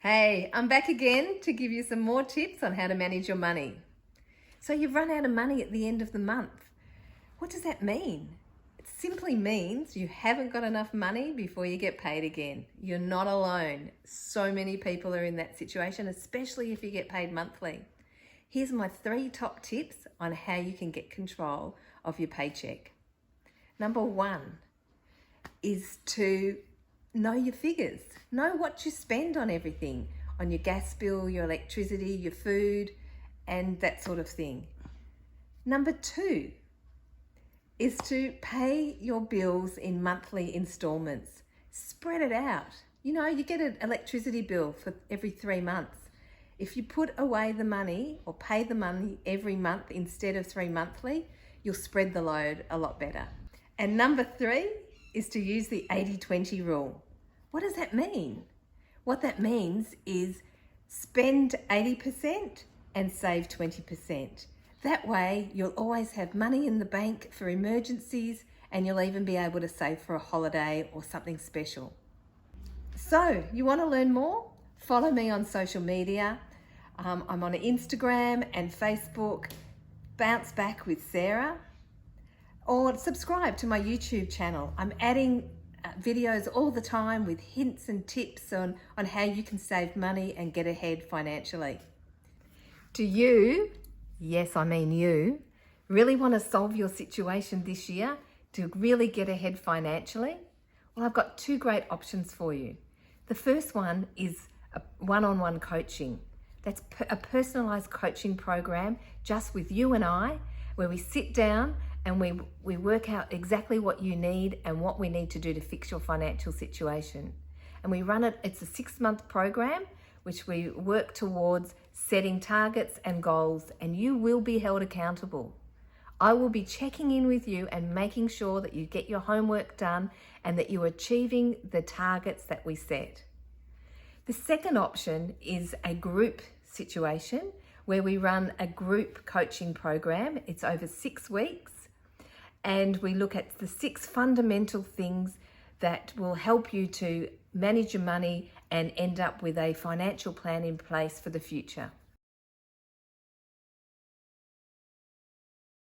Hey, I'm back again to give you some more tips on how to manage your money. So you've run out of money at the end of the month. What does that mean? It simply means you haven't got enough money before you get paid again. You're not alone. So many people are in that situation, especially if you get paid monthly. Here's my 3 top tips on how you can get control of your paycheck. Number 1 is to know your figures. Know what you spend on everything, on your gas bill, your electricity, your food, and that sort of thing. Number 2 is to pay your bills in monthly installments. Spread it out. You get an electricity bill for every 3 months. If you put away the money or pay the money every month instead of 3 monthly, you'll spread the load a lot better. And number 3 is to use the 80-20 rule. What does that mean? What that means is spend 80% and save 20%. That way you'll always have money in the bank for emergencies, and you'll even be able to save for a holiday or something special. So you want to learn more? Follow me on social media. I'm on Instagram and Facebook, Bounce Back with Sarah, or subscribe to my YouTube channel. I'm adding videos all the time with hints and tips on how you can save money and get ahead financially. Do you, yes I mean you, really want to solve your situation this year to really get ahead financially? Well, I've got 2 great options for you. The first one is a one-on-one coaching. That's a personalized coaching program just with you and I, where we sit down and we work out exactly what you need and what we need to do to fix your financial situation. And we run it, it's a 6-month program, which we work towards setting targets and goals, and you will be held accountable. I will be checking in with you and making sure that you get your homework done and that you're achieving the targets that we set. The second option is a group situation where we run a group coaching program. It's over 6 weeks. And we look at the 6 fundamental things that will help you to manage your money and end up with a financial plan in place for the future.